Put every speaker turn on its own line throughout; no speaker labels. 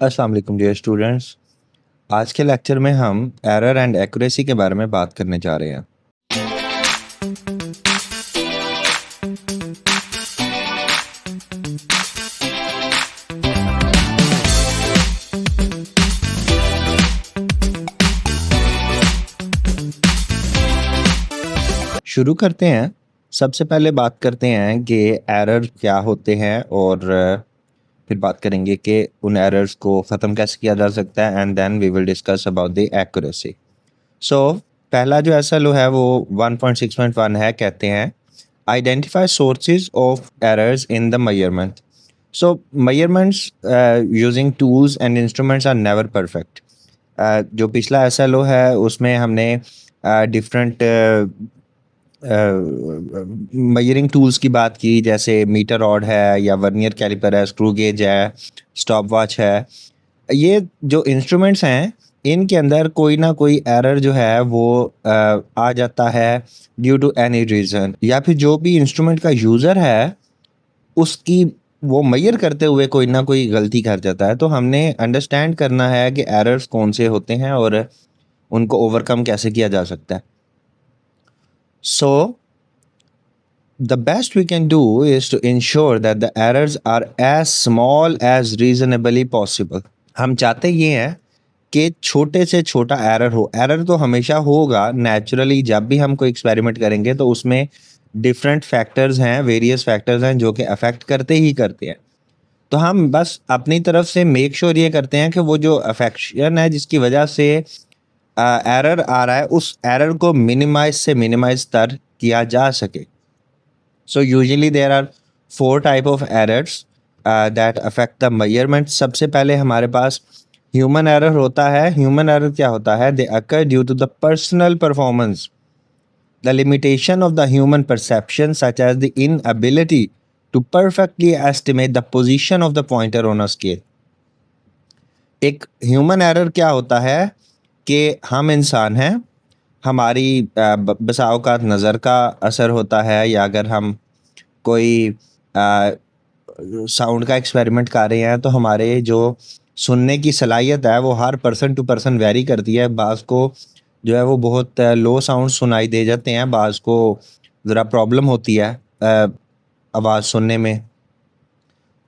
अस्सलाम वालेकुम dear students. आज के लेक्चर में हम एरर एंड एक्यूरेसी के बारे में बात करने जा रहे हैं। शुरू करते हैं। सबसे पहले बात करते हैं कि एरर क्या होते हैं और फिर बात करेंगे कि उन एरर्स को ख़त्म कैसे किया जा सकता है and then we will discuss about the accuracy. So पहला जो एसएलओ है वो 1.6.1 है। कहते हैं identify sources of errors in the measurement. So measurements using tools and instruments are never perfect. जो पिछला एसएलओ है उसमें हमने डिफरेंट मेजरिंग टूल्स की बात की, जैसे मीटर रॉड है या वर्नियर कैलिपर है, स्क्रू गेज है, स्टॉप वॉच है। ये जो इंस्ट्रूमेंट्स हैं इनके अंदर कोई ना कोई एरर जो है वो आ जाता है ड्यू टू एनी रीज़न, या फिर जो भी इंस्ट्रूमेंट का यूज़र है उसकी वो मेजर करते हुए कोई ना कोई गलती कर जाता है। तो हमने अंडरस्टैंड करना है कि एरर्स कौन से होते हैं और उनको ओवरकम कैसे किया जा सकता है। So the best we can do is to ensure that the errors are as small as reasonably possible. हम चाहते ये हैं कि छोटे से छोटा एरर हो। एरर तो हमेशा होगा नेचुरली, जब भी हम कोई एक्सपेरिमेंट करेंगे तो उसमें डिफरेंट फैक्टर्स हैं, वेरियस फैक्टर्स हैं जो कि अफेक्ट करते ही करते हैं। तो हम बस अपनी तरफ से मेक श्योर ये करते हैं कि वो जो अफेक्शन है जिसकी वजह से एरर आ रहा है उस एरर को मिनिमाइज से मिनिमाइज तर किया जा सके। So usually there are 4 type of errors that affect the measurement. सबसे पहले हमारे पास ह्यूमन एरर होता है। ह्यूमन एरर क्या होता है? They occur due to the personal performance, the limitation of the human perception such as the inability to perfectly estimate the position of the pointer on a scale. एक human error क्या होता है कि हम इंसान हैं, हमारी बसा औकात नज़र का असर होता है, या अगर हम कोई साउंड का एक्सपेरिमेंट कर रहे हैं तो हमारे जो सुनने की सलाहियत है वो हर पर्सन टू पर्सन वेरी करती है। बाज़ को जो है वो बहुत लो साउंड सुनाई दे जाते हैं, बाज़ को ज़रा प्रॉब्लम होती है आवाज़ सुनने में।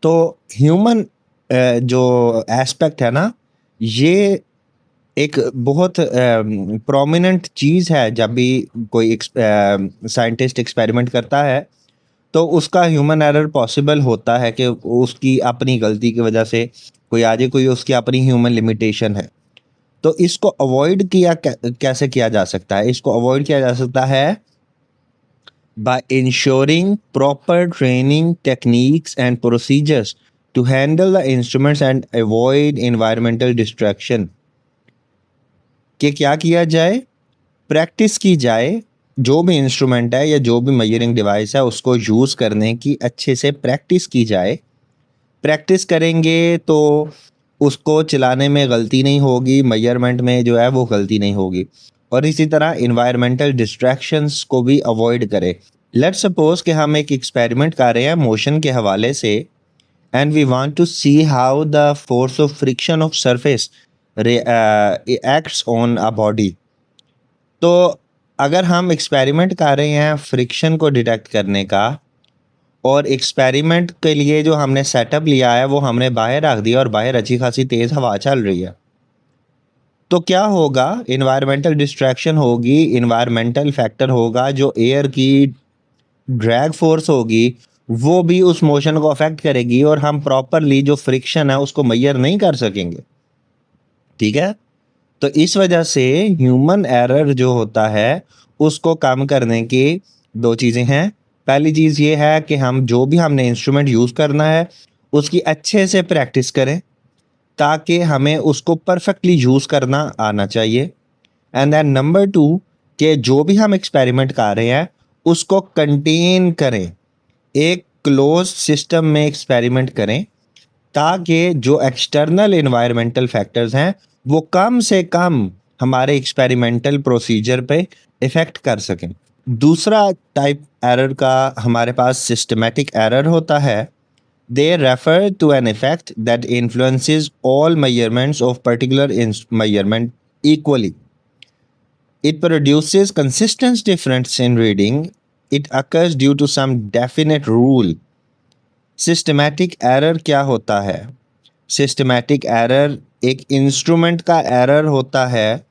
तो ह्यूमन जो एस्पेक्ट है ना, ये एक बहुत प्रोमिनेंट चीज़ है। जब भी कोई साइंटिस्ट एक्सपेरिमेंट करता है तो उसका ह्यूमन एरर पॉसिबल होता है कि उसकी अपनी गलती की वजह से कोई आ जाए, कोई उसकी अपनी ह्यूमन लिमिटेशन है। तो इसको अवॉइड किया कैसे किया जा सकता है? इसको अवॉइड किया जा सकता है by ensuring proper training techniques and procedures to handle the instruments and avoid environmental distraction। कि क्या किया जाए? प्रैक्टिस की जाए। जो भी इंस्ट्रूमेंट है या जो भी मेजरिंग डिवाइस है उसको यूज़ करने की अच्छे से प्रैक्टिस की जाए। प्रैक्टिस करेंगे तो उसको चलाने में गलती नहीं होगी, मेजरमेंट में जो है वो गलती नहीं होगी। और इसी तरह इन्वायरमेंटल डिस्ट्रैक्शंस को भी अवॉइड करें। लेट्स सपोज कि हम एक एक्सपेरिमेंट कर रहे हैं मोशन के हवाले से, and we want to see how the force of friction of surface acts on a body. तो अगर हम एक्सपेरिमेंट कर रहे हैं फ्रिक्शन को डिटेक्ट करने का, और एक्सपेरिमेंट के लिए जो हमने सेटअप लिया है वो हमने बाहर रख दिया और बाहर अच्छी खासी तेज़ हवा चल रही है, तो क्या होगा? इन्वायरमेंटल डिस्ट्रैक्शन होगी, इन्वायरमेंटल फैक्टर होगा, जो एयर की ड्रैग फोर्स होगी वो भी उस मोशन को अफेक्ट करेगी और हम प्रॉपरली जो फ्रिक्शन है उसको मेजर नहीं कर सकेंगे। ठीक है? तो इस वजह से ह्यूमन एरर जो होता है उसको कम करने की 2 चीज़ें हैं। पहली चीज़ ये है कि हम जो भी हमने इंस्ट्रूमेंट यूज़ करना है उसकी अच्छे से प्रैक्टिस करें ताकि हमें उसको परफेक्टली यूज़ करना आना चाहिए। एंड देन नंबर 2 कि जो भी हम एक्सपेरिमेंट कर रहे हैं उसको कंटेन करें, एक क्लोज सिस्टम में एक्सपेरिमेंट करें ताकि जो एक्सटर्नल इन्वायरमेंटल फैक्टर्स हैं वो कम से कम हमारे एक्सपेरिमेंटल प्रोसीजर पे इफ़ेक्ट कर सकें। दूसरा टाइप एरर का हमारे पास सिस्टमेटिक एरर होता है। They refer to an effect that influences all measurements of particular measurement equally. It produces consistent difference in reading. It occurs due to some definite rule. Systematic error क्या होता है? Systematic error एक instrument का error होता है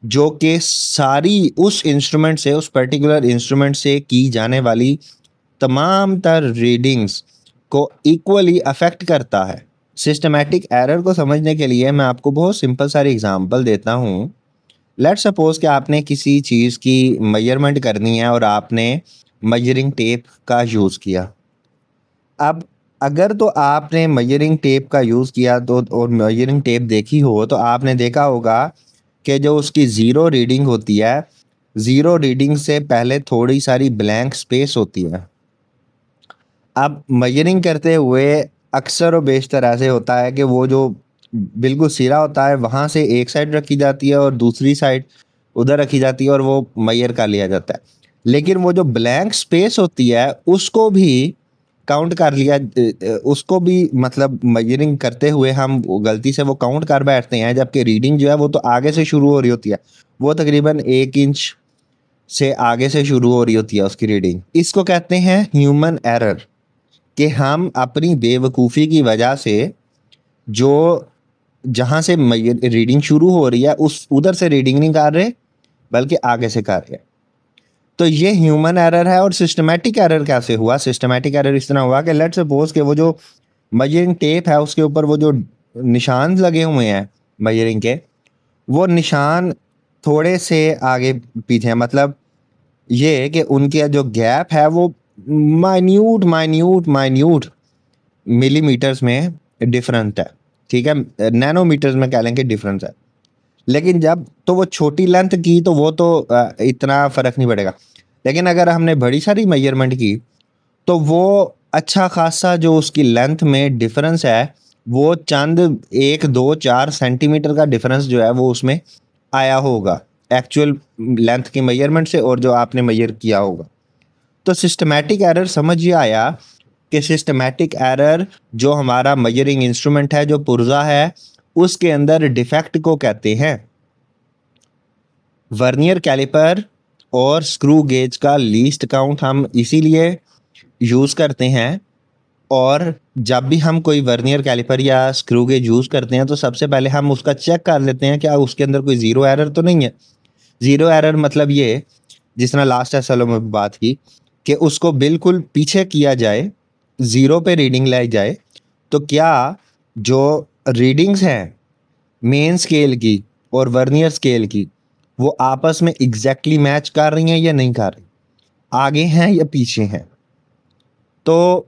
जो कि सारी उस इंस्ट्रूमेंट से, उस पर्टिकुलर इंस्ट्रूमेंट से की जाने वाली तमाम तर रीडिंग्स को इक्वली अफेक्ट करता है। सिस्टमैटिक एरर को समझने के लिए मैं आपको बहुत सिंपल सारी एग्जांपल देता हूँ। लेट्स सपोज कि आपने किसी चीज़ की मेजरमेंट करनी है और आपने मेजरिंग टेप का यूज़ किया। अब अगर तो आपने मेजरिंग टेप का यूज़ किया तो और मेजरिंग टेप देखी हो तो आपने देखा होगा कि जो उसकी ज़ीरो रीडिंग होती है, ज़ीरो रीडिंग से पहले थोड़ी सारी ब्लैंक स्पेस होती है। अब मेजरिंग करते हुए अक्सर और बेशतर ऐसे होता है कि वो जो बिल्कुल सिरा होता है वहाँ से एक साइड रखी जाती है और दूसरी साइड उधर रखी जाती है और वो मेजर कर लिया जाता है। लेकिन वो जो ब्लैंक स्पेस होती है उसको भी काउंट कर लिया, उसको भी मतलब मेजरिंग करते हुए हम गलती से वो काउंट कर बैठते हैं, जबकि रीडिंग जो है वो तो आगे से शुरू हो रही होती है। वो तकरीबन 1 इंच से आगे से शुरू हो रही होती है उसकी रीडिंग। इसको कहते हैं ह्यूमन एरर, कि हम अपनी बेवकूफ़ी की वजह से जो जहाँ से रीडिंग शुरू हो रही है उस उधर से रीडिंग नहीं कर रहे बल्कि आगे से कर रहे हैं। तो ये ह्यूमन एरर है। और सिस्टमैटिक एरर कैसे हुआ? सिस्टमैटिक एरर इस तरह हुआ कि लेट्स सपोज कि वो जो मेजरिंग टेप है उसके ऊपर वो जो निशान लगे हुए हैं मेजरिंग के, वो निशान थोड़े से आगे पीछे हैं। मतलब ये कि उनके जो गैप है वो माइन्यूट माइन्यूट माइन्यूट मिलीमीटर्स में डिफरेंट है, ठीक है, नैनोमीटर्स में कह लेंगे डिफरेंस है। लेकिन जब तो वो छोटी लेंथ की तो वो तो इतना फ़र्क नहीं पड़ेगा। लेकिन अगर हमने बड़ी सारी मेजरमेंट की तो वो अच्छा खासा जो उसकी लेंथ में डिफरेंस है वो चंद 1 2 4 सेंटीमीटर का डिफरेंस जो है वो उसमें आया होगा एक्चुअल लेंथ की मेजरमेंट से और जो आपने मेजर किया होगा। तो सिस्टमैटिक एरर समझ ये आया कि सिस्टमैटिक एरर जो हमारा मेजरिंग इंस्ट्रूमेंट है, जो पुर्जा है, उसके अंदर डिफेक्ट को कहते हैं। वर्नियर कैलिपर और स्क्रू गेज का लीस्ट काउंट हम इसीलिए यूज़ करते हैं। और जब भी हम कोई वर्नियर कैलिपर या स्क्रू गेज यूज़ करते हैं तो सबसे पहले हम उसका चेक कर लेते हैं क्या उसके अंदर कोई ज़ीरो एरर तो नहीं है। ज़ीरो एरर मतलब ये, जिस तरह लास्ट एसएलओ में बात की कि उसको बिल्कुल पीछे किया जाए, ज़ीरो पे रीडिंग लाई जाए, तो क्या जो रीडिंग्स हैं मेन स्केल की और वर्नियर स्केल की वो आपस में एग्जैक्टली मैच कर रही हैं या नहीं कर रही, आगे हैं या पीछे हैं। तो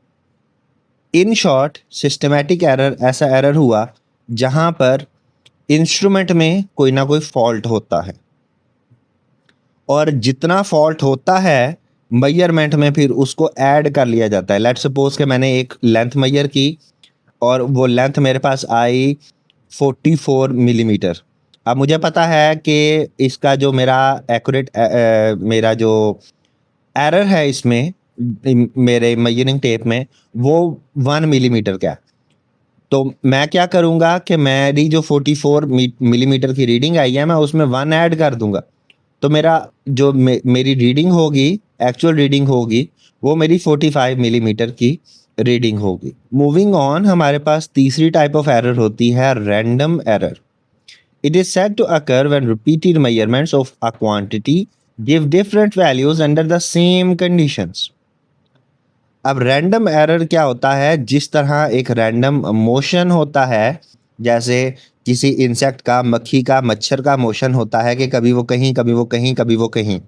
इन शॉर्ट सिस्टमैटिक एरर ऐसा एरर हुआ जहां पर इंस्ट्रूमेंट में कोई ना कोई फॉल्ट होता है और जितना फॉल्ट होता है मेजरमेंट में फिर उसको ऐड कर लिया जाता है। लेट्स सपोज कि मैंने एक लेंथ मेजर की और वो लेंथ मेरे पास आई 44 मिलीमीटर। अब मुझे पता है कि इसका जो मेरा एक्यूरेट मेरा जो एरर है इसमें मेरे मेजरिंग टेप में वो 1 मिलीमीटर का है। तो मैं क्या करूँगा कि मेरी जो 44 मिलीमीटर की रीडिंग आई है मैं उसमें 1 ऐड कर दूंगा। तो मेरा जो मेरी रीडिंग होगी, एक्चुअल रीडिंग होगी, वो मेरी 45 मिलीमीटर की रीडिंग होगी। मूविंग ऑन, हमारे पास तीसरी टाइप ऑफ एरर होती है random error. It is said to occur when repeated measurements of a quantity give different values under the same conditions. अब रैंडम एरर क्या होता है? जिस तरह एक रैंडम मोशन होता है, जैसे किसी इंसेक्ट का, मक्खी का, मच्छर का मोशन होता है कि कभी वो कहीं, कभी वो कहीं, कभी वो कहीं,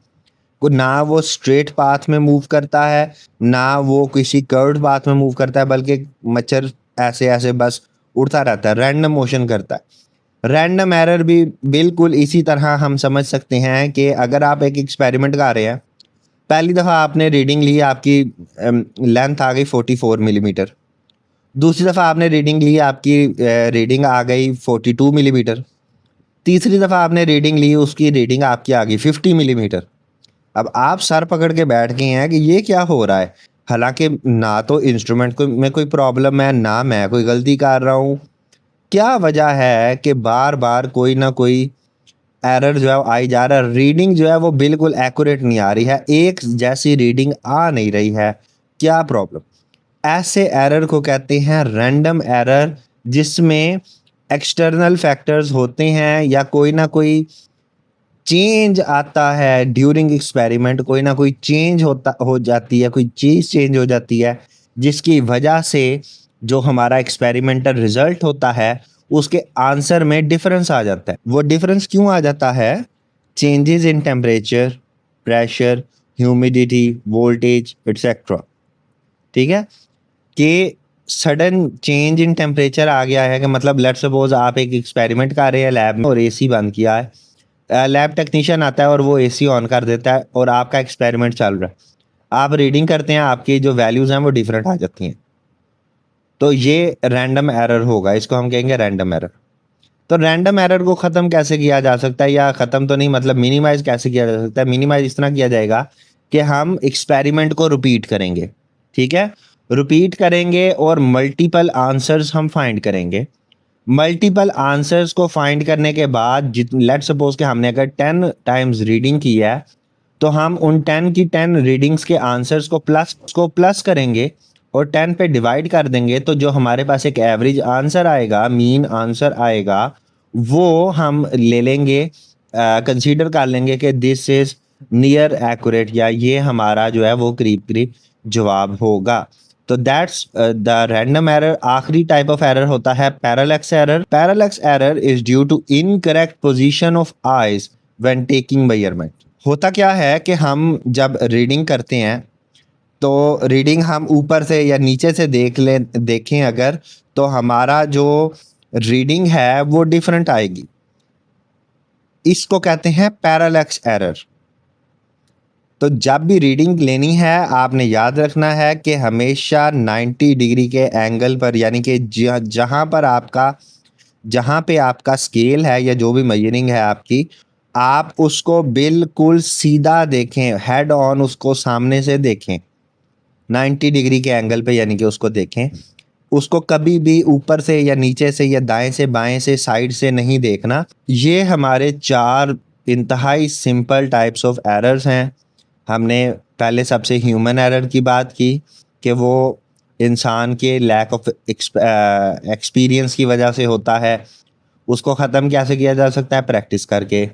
को ना वो स्ट्रेट पाथ में मूव करता है ना वो किसी कर्व्ड पाथ में मूव करता है, बल्कि मच्छर ऐसे ऐसे बस उड़ता रहता है, रैंडम मोशन करता है। रैंडम एरर भी बिल्कुल इसी तरह हम समझ सकते हैं कि अगर आप एक एक्सपेरिमेंट कर रहे हैं, पहली दफ़ा आपने रीडिंग ली, आपकी लेंथ आ गई 44 मिलीमीटर। दूसरी दफ़ा आपने रीडिंग ली, आपकी रीडिंग आ गई 42 मिलीमीटर। तीसरी दफ़ा आपने रीडिंग ली, उसकी रीडिंग आपकी आ गई 50 मिलीमीटर। अब आप सर पकड़ के बैठ गए हैं कि ये क्या हो रहा है, हालांकि ना तो इंस्ट्रूमेंट को में कोई प्रॉब्लम है, ना मैं कोई गलती कर रहा हूँ। क्या वजह है कि बार बार कोई ना कोई एरर जो है वो आई जा रहा है, रीडिंग जो है वो बिल्कुल एक्यूरेट नहीं आ रही है, एक जैसी रीडिंग आ नहीं रही है। क्या प्रॉब्लम? ऐसे एरर को कहते हैं रैंडम एरर, जिसमें एक्सटर्नल फैक्टर्स होते हैं या कोई ना कोई चेंज आता है ड्यूरिंग एक्सपेरिमेंट, कोई ना कोई चेंज हो जाती है, कोई चीज़ चेंज हो जाती है, जिसकी वजह से जो हमारा एक्सपेरिमेंटल रिजल्ट होता है उसके आंसर में डिफरेंस आ जाता है। वो डिफरेंस क्यों आ जाता है? Changes in temperature, pressure, humidity, voltage etcetera. ठीक है, कि सडन चेंज इन टेम्परेचर आ गया है, कि मतलब लेट्स सपोज आप एक एक्सपेरिमेंट कर रहे हैं लैब में और एसी बंद किया है, लैब टेक्नीशियन आता है और वो एसी ऑन कर देता है और आपका एक्सपेरिमेंट चल रहा है, आप रीडिंग करते हैं, आपकी जो वैल्यूज हैं वो डिफरेंट आ जाती हैं, तो ये रैंडम एरर होगा, इसको हम कहेंगे रैंडम एरर। तो रैंडम एरर को ख़त्म कैसे किया जा सकता है, या ख़त्म तो नहीं, मतलब मिनिमाइज कैसे किया जा सकता है? मिनिमाइज इस तरह किया जाएगा कि हम एक्सपेरिमेंट को रिपीट करेंगे। ठीक है, रिपीट करेंगे और मल्टीपल आंसर्स हम फाइंड करेंगे। मल्टीपल आंसर्स को फाइंड करने के बाद लेट सपोज कि हमने अगर 10 टाइम्स रीडिंग की है, तो हम उन 10 की 10 रीडिंग्स के आंसर्स को प्लस करेंगे और 10 पे डिवाइड कर देंगे, तो जो हमारे पास एक एवरेज आंसर आएगा, मीन आंसर आएगा, वो हम ले लेंगे, कंसीडर कर लेंगे कि दिस इज नियर एक्यूरेट, या ये हमारा जो है वो करीब करीब जवाब होगा। तो दैट्स द रैंडम एरर। आखिरी टाइप ऑफ एरर होता है parallax error. Parallax error is due to incorrect position of eyes when taking measurement. होता क्या है कि हम जब रीडिंग करते हैं, तो रीडिंग हम ऊपर से या नीचे से देखें अगर, तो हमारा जो रीडिंग है वो डिफरेंट आएगी। इसको कहते हैं पैरालैक्स एरर। तो जब भी रीडिंग लेनी है, आपने याद रखना है कि हमेशा 90 डिग्री के एंगल पर, यानी कि जहाँ पे आपका स्केल है या जो भी मेजरिंग है आपकी, आप उसको बिल्कुल सीधा देखें, हेड ऑन उसको सामने से देखें, 90 डिग्री के एंगल पे, यानी कि उसको देखें। उसको कभी भी ऊपर से या नीचे से या दाएं से बाएं से साइड से नहीं देखना। ये हमारे 4 इंतहाई सिंपल टाइप्स ऑफ एरर्स हैं। हमने पहले सबसे ह्यूमन एरर की बात की कि वो इंसान के लैक ऑफ एक्सपीरियंस की वजह से होता है। उसको ख़त्म कैसे किया जा सकता है? प्रैक्टिस करके।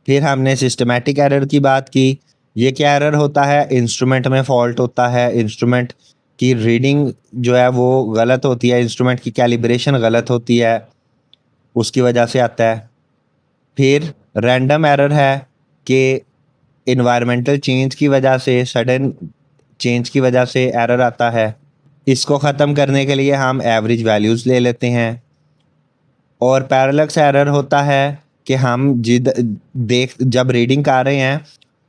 फिर हमने सिस्टमैटिक एरर की बात की। ये क्या एरर होता है? इंस्ट्रूमेंट में फॉल्ट होता है, इंस्ट्रूमेंट की रीडिंग जो है वो गलत होती है, इंस्ट्रूमेंट की कैलिब्रेशन गलत होती है, उसकी वजह से आता है। फिर रैंडम एरर है कि इन्वायरमेंटल चेंज की वजह से, सडन चेंज की वजह से एरर आता है। इसको ख़त्म करने के लिए हम एवरेज वैल्यूज़ ले लेते हैं। और पैरेलक्स एरर होता है कि हम जब रीडिंग कर रहे हैं,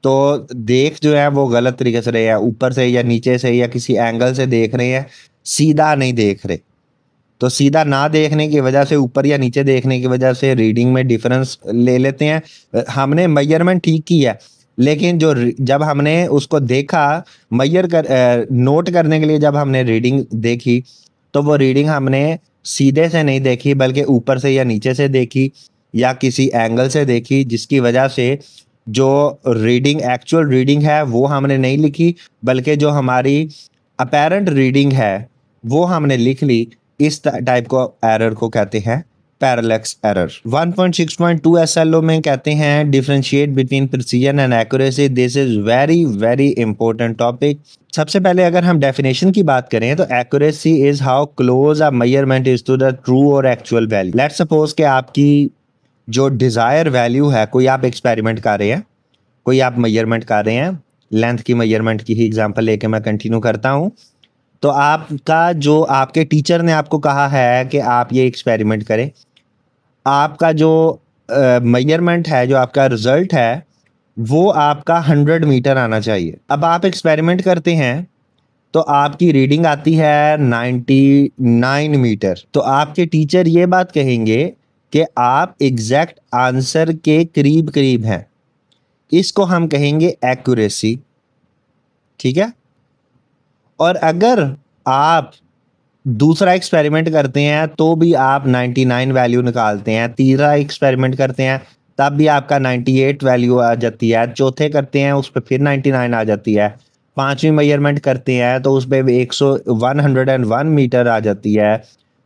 तो देख जो है वो गलत तरीके से रहे हैं, ऊपर से या नीचे से या किसी एंगल से देख रहे हैं, सीधा नहीं देख रहे। तो सीधा ना देखने की वजह से, ऊपर या नीचे देखने की वजह से रीडिंग में डिफरेंस ले लेते हैं। हमने मेजरमेंट ठीक की है, लेकिन जब हमने उसको देखा, नोट करने के लिए जब हमने रीडिंग देखी, तो वो रीडिंग हमने सीधे से नहीं देखी, बल्कि ऊपर से या नीचे से देखी या किसी एंगल से देखी, जिसकी वजह से जो एक्चुअल रीडिंग है वो हमने नहीं लिखी, बल्कि जो हमारी अपेरेंट रीडिंग है वो हमने लिख ली। इस टाइप को एरर को कहते हैं पैरेलैक्स एरर। 1.6.2 एसएलओ में कहते हैं differentiate between precision and accuracy. This is very very important topic. सबसे पहले अगर हम डेफिनेशन की बात करें, तो accuracy is how close a measurement is to the true और एक्चुअल वैल्यू। लेट्स सपोज कि आपकी जो डिज़ायर वैल्यू है, कोई आप एक्सपेरिमेंट कर रहे हैं, कोई आप मेजरमेंट कर रहे हैं, लेंथ की मेजरमेंट की ही एग्जांपल लेके मैं कंटिन्यू करता हूँ। तो आपका जो आपके टीचर ने आपको कहा है कि आप ये एक्सपेरिमेंट करें, आपका जो मेजरमेंट है, जो आपका रिजल्ट है, वो आपका 100 मीटर आना चाहिए। अब आप एक्सपेरिमेंट करते हैं, तो आपकी रीडिंग आती है 99 मीटर। तो आपके टीचर ये बात कहेंगे कि आप एग्जैक्ट आंसर के करीब करीब हैं। इसको हम कहेंगे एक्यूरेसी। ठीक है। और अगर आप दूसरा एक्सपेरिमेंट करते हैं तो भी आप 99 वैल्यू निकालते हैं, तीसरा एक्सपेरिमेंट करते हैं तब भी आपका 98 वैल्यू आ जाती है, चौथे करते हैं उस पर फिर 99 आ जाती है, पांचवी मेजरमेंट करते हैं तो उस पर 101 मीटर आ जाती है,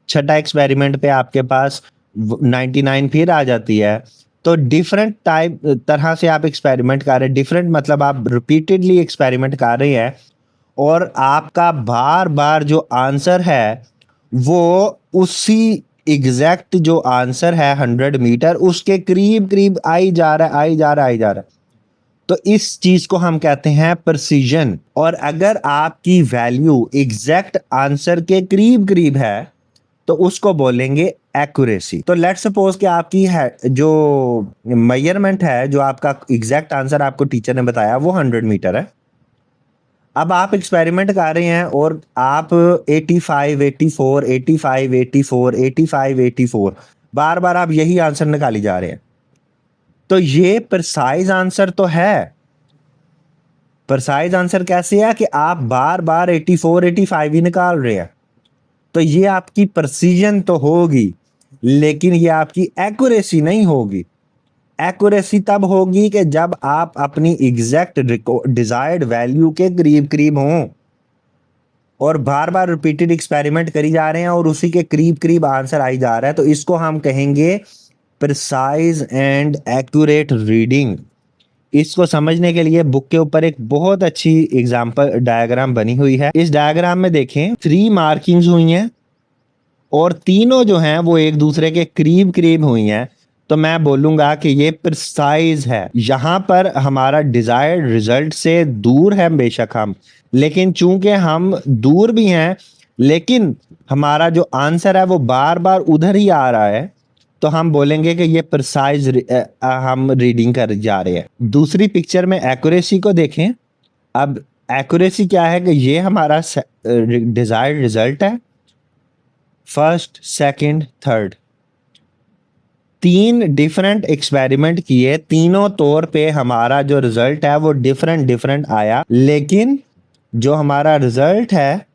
छठा एक्सपेरिमेंट पे आपके पास 99 फिर आ जाती है। तो डिफरेंट टाइप तरह से आप एक्सपेरिमेंट कर रहे हैं, डिफरेंट मतलब आप रिपीटेडली एक्सपेरिमेंट कर रहे हैं और आपका बार बार जो आंसर है वो उसी एग्जैक्ट जो आंसर है 100 मीटर उसके करीब करीब आई जा रहा है, आई जा रहा है, आई जा रहा है। तो इस चीज को हम कहते हैं प्रिसीजन। और अगर आपकी वैल्यू एग्जैक्ट आंसर के करीब करीब है तो उसको बोलेंगे एक्यूरेसी। तो लेट्स सपोज कि आपकी है जो मेजरमेंट है, जो आपका एग्जैक्ट आंसर आपको टीचर ने बताया वो 100 मीटर है। अब आप एक्सपेरिमेंट कर रहे हैं और आप 85, 84, 85, 84, 85, 84 बार बार आप यही आंसर निकाली जा रहे हैं। तो ये प्रिसाइज आंसर तो है। प्रिसाइज आंसर कैसे है कि आप बार बार 84, 85 ही निकाल रहे हैं। तो ये आपकी प्रिसीजन तो होगी लेकिन ये आपकी एक्यूरेसी नहीं होगी। एक्यूरेसी तब होगी कि जब आप अपनी एग्जैक्ट डिजायर्ड वैल्यू के करीब करीब हों और बार बार रिपीटेड एक्सपेरिमेंट करी जा रहे हैं और उसी के करीब करीब आंसर आई जा रहा है। तो इसको हम कहेंगे प्रिसाइज एंड एक्यूरेट रीडिंग। इसको समझने के लिए बुक के ऊपर एक बहुत अच्छी एग्जांपल डायग्राम बनी हुई है। इस डायग्राम में देखें 3 मार्किंग्स हुई हैं और तीनों जो हैं वो एक दूसरे के करीब करीब हुई हैं। तो मैं बोलूंगा कि ये प्रिसाइज है। यहाँ पर हमारा डिजायर्ड रिजल्ट से दूर है बेशक हम, लेकिन चूंकि हम दूर भी हैं लेकिन हमारा जो आंसर है वो बार बार उधर ही आ रहा है, तो हम बोलेंगे कि ये प्रिसाइज हम रीडिंग कर जा रहे हैं। दूसरी पिक्चर में एक्यूरेसी को देखें। अब एक्यूरेसी क्या है कि ये हमारा डिजायर्ड रिजल्ट है, first, second, third, 3 different experiment किए, तीनों तौर पे हमारा जो रिजल्ट है वो डिफरेंट डिफरेंट आया, लेकिन जो हमारा रिजल्ट है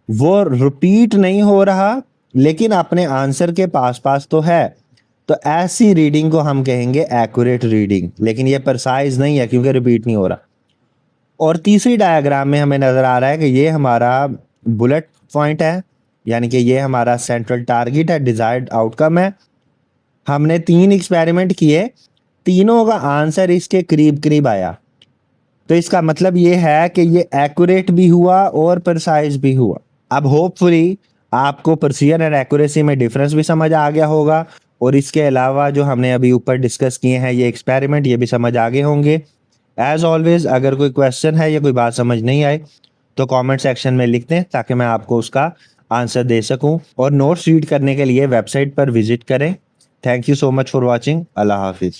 वो रिपीट नहीं हो रहा लेकिन अपने आंसर के पास पास तो है। तो ऐसी रीडिंग को हम कहेंगे एक्यूरेट रीडिंग, लेकिन ये प्रिसाइज नहीं है क्योंकि रिपीट नहीं हो रहा। और तीसरी डायग्राम में हमें नजर आ रहा है कि ये हमारा बुलेट पॉइंट है, यानी कि ये हमारा सेंट्रल टारगेट है, डिजायर्ड आउटकम है। हमने 3 एक्सपेरिमेंट किए, तीनों का आंसर इसके करीब करीब आया। तो इसका मतलब ये है कि ये एक्यूरेट भी हुआ और प्रिसाइज भी हुआ। अब होपफुली आपको प्रिसीजन एंड एक्यूरेसी में डिफरेंस भी समझ आ गया होगा और इसके अलावा जो हमने अभी ऊपर डिस्कस किए हैं ये एक्सपेरिमेंट, ये भी समझ आ गए होंगे। एज ऑलवेज अगर कोई क्वेश्चन है या कोई बात समझ नहीं आए तो कमेंट सेक्शन में लिख दें ताकि मैं आपको उसका आंसर दे सकूं। और नोट्स रीड करने के लिए वेबसाइट पर विजिट करें। Thank you so much for watching. Allah Hafiz.